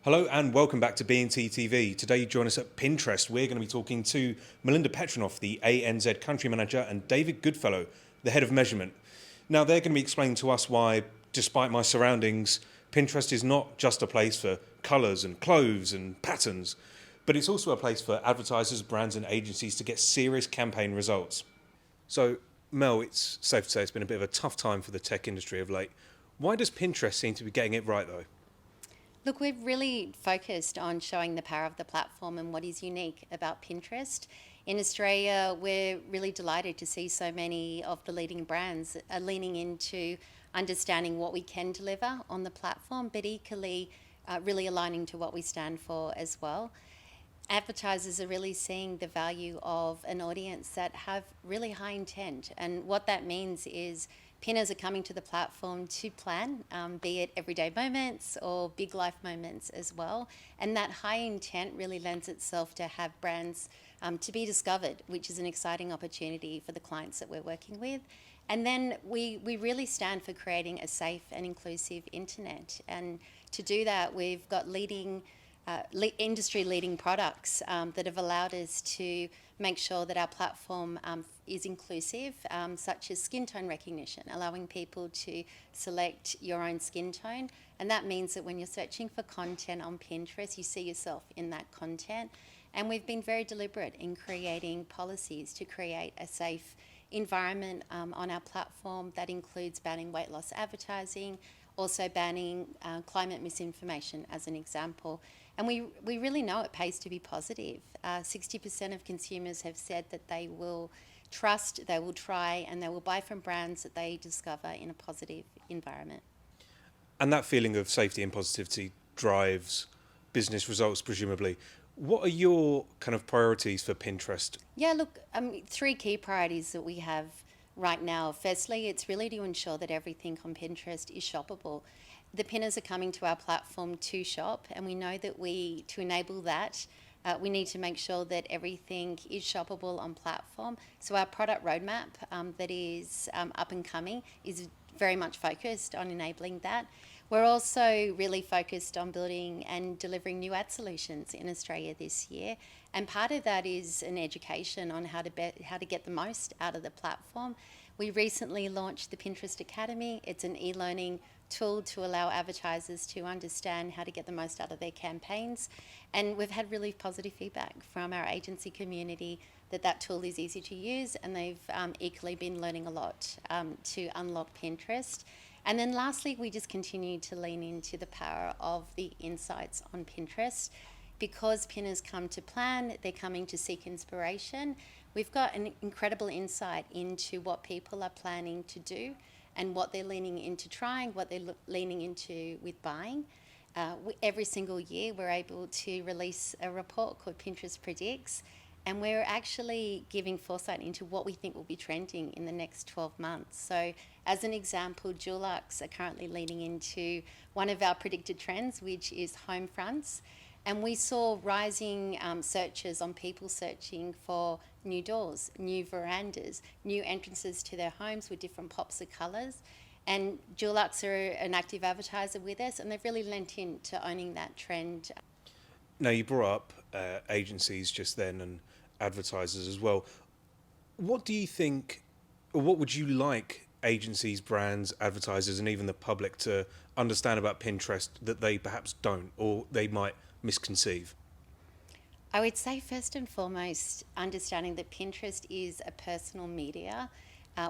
Hello and welcome back to B&T TV. Today you join us at Pinterest. We're going to be talking to Melinda Petronoff, the ANZ Country Manager, and David Goodfellow, the Head of Measurement. Now they're going to be explaining to us why, despite my surroundings, Pinterest is not just a place for colours and clothes and patterns, but it's also a place for advertisers, brands and agencies to get serious campaign results. So, Mel, it's safe to say it's been a bit of a tough time for the tech industry of late. Why does Pinterest seem to be getting it right though? Look, we've really focused on showing the power of the platform and what is unique about Pinterest. In Australia, we're really delighted to see so many of the leading brands are leaning into understanding what we can deliver on the platform, but equally really aligning to what we stand for as well. Advertisers are really seeing the value of an audience that have really high intent. And what that means is pinners are coming to the platform to plan, be it everyday moments or big life moments as well. And that high intent really lends itself to have brands to be discovered, which is an exciting opportunity for the clients that we're working with. And then we really stand for creating a safe and inclusive internet. And to do that, we've got industry-leading products that have allowed us to make sure that our platform is inclusive, such as skin tone recognition, allowing people to select your own skin tone. And that means that when you're searching for content on Pinterest, you see yourself in that content. And we've been very deliberate in creating policies to create a safe environment on our platform that includes banning weight loss advertising, also banning climate misinformation as an example. And we really know it pays to be positive. 60% of consumers have said that they will trust, they will try, and they will buy from brands that they discover in a positive environment. And that feeling of safety and positivity drives business results, presumably. What are your kind of priorities for Pinterest? Yeah, look, three key priorities that we have right now. Firstly, it's really to ensure that everything on Pinterest is shoppable. The pinners are coming to our platform to shop, and we know that to enable that, we need to make sure that everything is shoppable on platform. So our product roadmap that is up and coming is very much focused on enabling that. We're also really focused on building and delivering new ad solutions in Australia this year. And part of that is an education on how to get the most out of the platform. We recently launched the Pinterest Academy. It's an e-learning tool to allow advertisers to understand how to get the most out of their campaigns. And we've had really positive feedback from our agency community that tool is easy to use, and they've equally been learning a lot to unlock Pinterest. And then lastly, we just continue to lean into the power of the insights on Pinterest. Because pinners come to plan, they're coming to seek inspiration. We've got an incredible insight into what people are planning to do and what they're leaning into trying, what they're leaning into with buying. Every single year, we're able to release a report called Pinterest Predicts, and we're actually giving foresight into what we think will be trending in the next 12 months. So as an example, Dulux are currently leaning into one of our predicted trends, which is home fronts. And we saw rising searches on people searching for new doors, new verandas, new entrances to their homes with different pops of colours. And Dulux are an active advertiser with us, and they've really lent into owning that trend. Now, you brought up agencies just then and advertisers as well. What do you think, or what would you like agencies, brands, advertisers, and even the public to understand about Pinterest that they perhaps don't, or they might misconceive? I would say first and foremost, understanding that Pinterest is a personal media.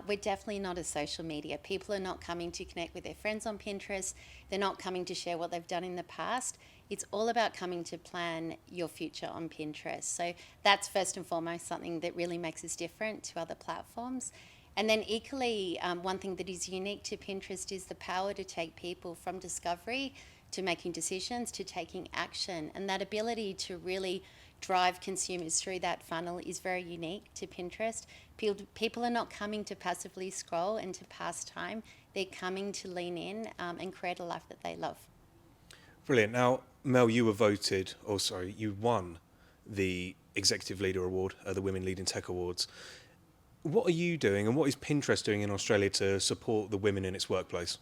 We're definitely not a social media. People are not coming to connect with their friends on Pinterest. They're not coming to share what they've done in the past. It's all about coming to plan your future on Pinterest. So that's first and foremost something that really makes us different to other platforms. And then equally, one thing that is unique to Pinterest is the power to take people from discovery to making decisions to taking action. And that ability to really drive consumers through that funnel is very unique to Pinterest. People are not coming to passively scroll and to pass time. They're coming to lean in and create a life that they love. Brilliant. Now, Mel, you won the Executive Leader Award, the Women Leading Tech Awards. What are you doing and what is Pinterest doing in Australia to support the women in its workplace?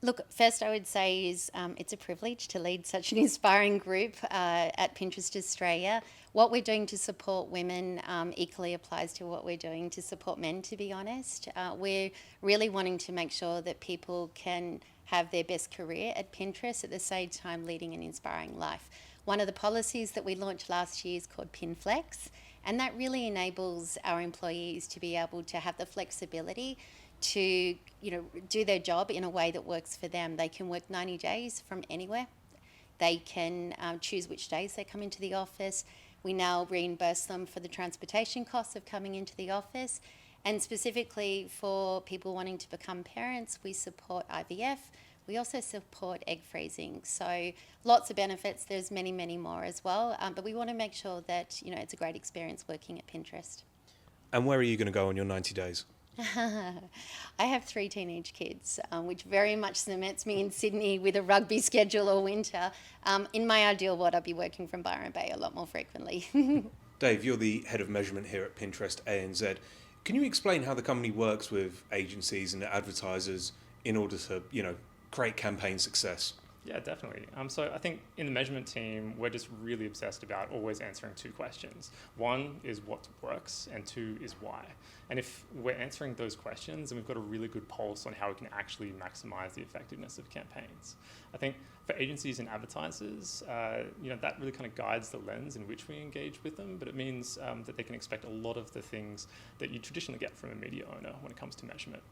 Look, first I would say is it's a privilege to lead such an inspiring group at Pinterest Australia. What we're doing to support women equally applies to what we're doing to support men, to be honest. We're really wanting to make sure that people can have their best career at Pinterest at the same time leading an inspiring life. One of the policies that we launched last year is called PinFlex, and that really enables our employees to be able to have the flexibility to do their job in a way that works for them. They can work 90 days from anywhere. They can choose which days they come into the office. We now reimburse them for the transportation costs of coming into the office. And specifically for people wanting to become parents, we support IVF. We also support egg freezing. So lots of benefits. There's many, many more as well. But we want to make sure that it's a great experience working at Pinterest. And where are you going to go on your 90 days? I have 3 teenage kids, which very much cements me in Sydney with a rugby schedule all winter. In my ideal world, I'd be working from Byron Bay a lot more frequently. Dave, you're the head of measurement here at Pinterest ANZ. Can you explain how the company works with agencies and advertisers in order to, create campaign success? Yeah, definitely. So I think in the measurement team, we're just really obsessed about always answering 2 questions. One is what works, and 2 is why. And if we're answering those questions, then we've got a really good pulse on how we can actually maximize the effectiveness of campaigns. I think for agencies and advertisers, that really kind of guides the lens in which we engage with them, but it means that they can expect a lot of the things that you traditionally get from a media owner when it comes to measurement.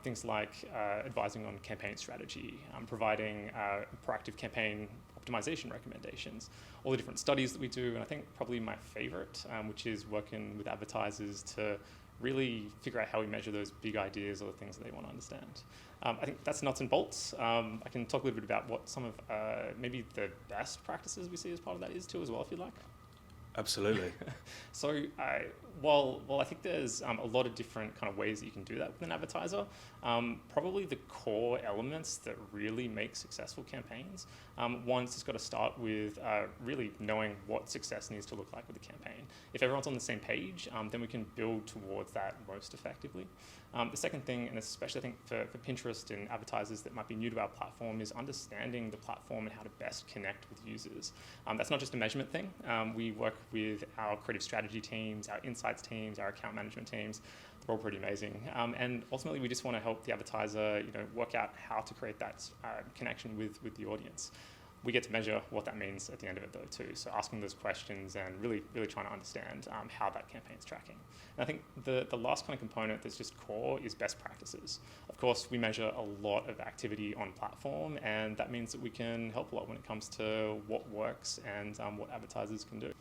Things like advising on campaign strategy, providing proactive campaign optimization recommendations, all the different studies that we do, and I think probably my favorite, which is working with advertisers to really figure out how we measure those big ideas or the things that they want to understand. I think that's nuts and bolts. I can talk a little bit about what some of maybe the best practices we see as part of that is too as well, if you'd like. Absolutely. So while I think there's a lot of different kind of ways that you can do that with an advertiser, probably the core elements that really make successful campaigns, one's just got to start with really knowing what success needs to look like with a campaign. If everyone's on the same page, then we can build towards that most effectively. The second thing, and especially I think for Pinterest and advertisers that might be new to our platform, is understanding the platform and how to best connect with users. That's not just a measurement thing. We work with our creative strategy teams, our insights teams, our account management teams. They're all pretty amazing. And ultimately, we just want to help the advertiser, work out how to create that connection with the audience. We get to measure what that means at the end of it, though, too. So asking those questions and really trying to understand how that campaign's tracking. And I think the last kind of component that's just core is best practices. Of course, we measure a lot of activity on platform, and that means that we can help a lot when it comes to what works and what advertisers can do.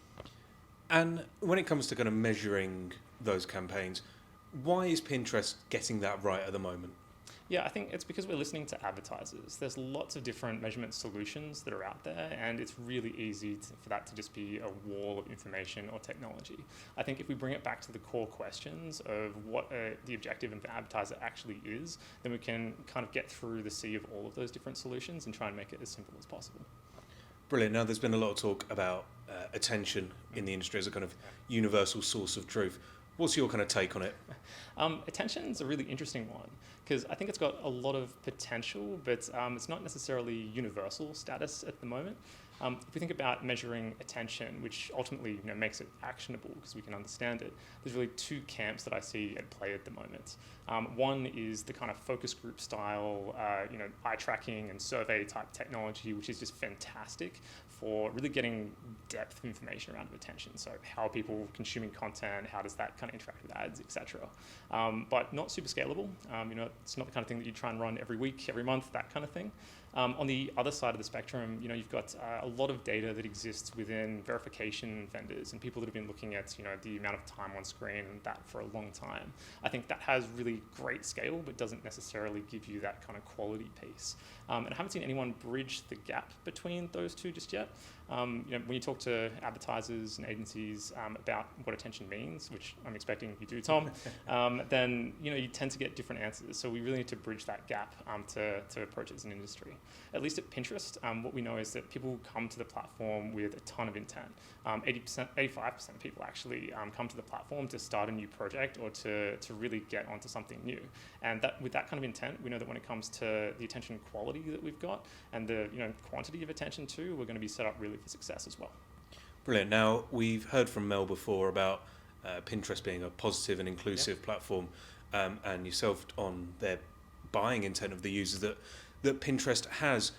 And when it comes to kind of measuring those campaigns, why is Pinterest getting that right at the moment? Yeah, I think it's because we're listening to advertisers. There's lots of different measurement solutions that are out there, and it's really easy for that to just be a wall of information or technology. I think if we bring it back to the core questions of what the objective of the advertiser actually is, then we can kind of get through the sea of all of those different solutions and try and make it as simple as possible. Brilliant. Now, there's been a lot of talk about attention in the industry as a kind of universal source of truth. What's your kind of take on it? Attention's a really interesting one because I think it's got a lot of potential, but it's not necessarily universal status at the moment. If we think about measuring attention, which ultimately makes it actionable because we can understand it, there's really 2 camps that I see at play at the moment. One is the kind of focus group style, eye tracking and survey type technology, which is just fantastic for really getting depth of information around attention. So how are people consuming content, how does that kind of interact with ads, etc. But not super scalable. It's not the kind of thing that you try and run every week, every month, that kind of thing. On the other side of the spectrum, you've got a lot of data that exists within verification vendors and people that have been looking at, the amount of time on screen and that for a long time. I think that has really great scale, but doesn't necessarily give you that kind of quality piece. And I haven't seen anyone bridge the gap between those two just yet. When you talk to advertisers and agencies about what attention means, which I'm expecting you do, Tom, then you tend to get different answers. So we really need to bridge that gap to approach it as an industry. At least at Pinterest, what we know is that people come to the platform with a ton of intent. 85% of people actually come to the platform to start a new project or to really get onto something new. And with that kind of intent, we know that when it comes to the attention quality that we've got and the quantity of attention too, we're going to be set up really for success as well. Brilliant. Now, we've heard from Mel before about Pinterest being a positive and inclusive platform, and yourself on their buying intent of the users that Pinterest has.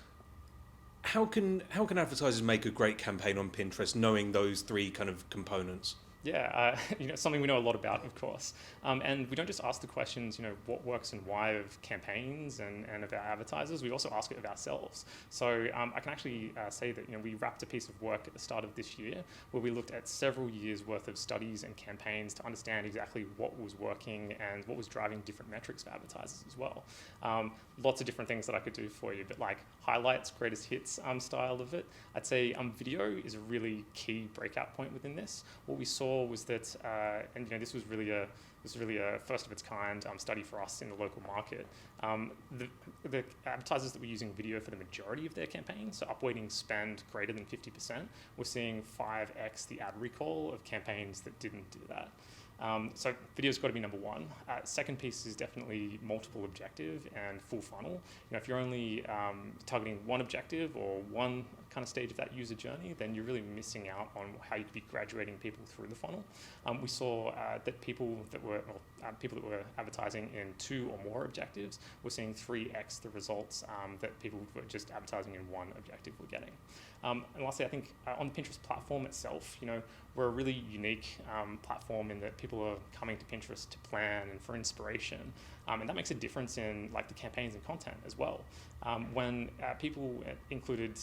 How can advertisers make a great campaign on Pinterest knowing those three kind of components? Yeah, something we know a lot about, of course. And we don't just ask the questions, what works and why of campaigns and of our advertisers, we also ask it of ourselves. So I can actually say that, we wrapped a piece of work at the start of this year where we looked at several years worth of studies and campaigns to understand exactly what was working and what was driving different metrics for advertisers as well. Lots of different things that I could do for you, but like highlights, greatest hits style of it, I'd say video is a really key breakout point within this. What we saw was that, and this was really a first of its kind study for us in the local market. The advertisers that were using video for the majority of their campaigns, so upweighting spend greater than 50%, we're seeing 5x the ad recall of campaigns that didn't do that. So video's got to be number one. Second piece is definitely multiple objective and full funnel. If you're only targeting one objective or one kind of stage of that user journey, then you're really missing out on how you could be graduating people through the funnel. We saw that people that were advertising in 2 or more objectives were seeing 3x the results that people who were just advertising in one objective were getting. And lastly, I think on the Pinterest platform itself, we're a really unique platform in that people are coming to Pinterest to plan and for inspiration. And that makes a difference in like the campaigns and content as well. When people included,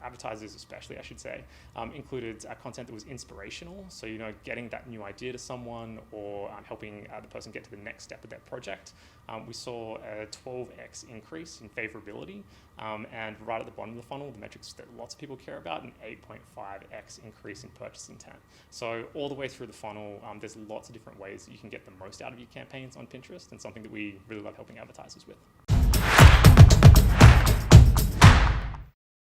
advertisers especially, I should say, included content that was inspirational, so getting that new idea to someone or helping the person get to the next step of their project, we saw a 12x increase in favorability, and right at the bottom of the funnel, the metrics that lots of people care about, an 8.5x increase in purchase intent. So all the way through the funnel, there's lots of different ways that you can get the most out of your campaigns on Pinterest, and something that we really love helping advertisers with.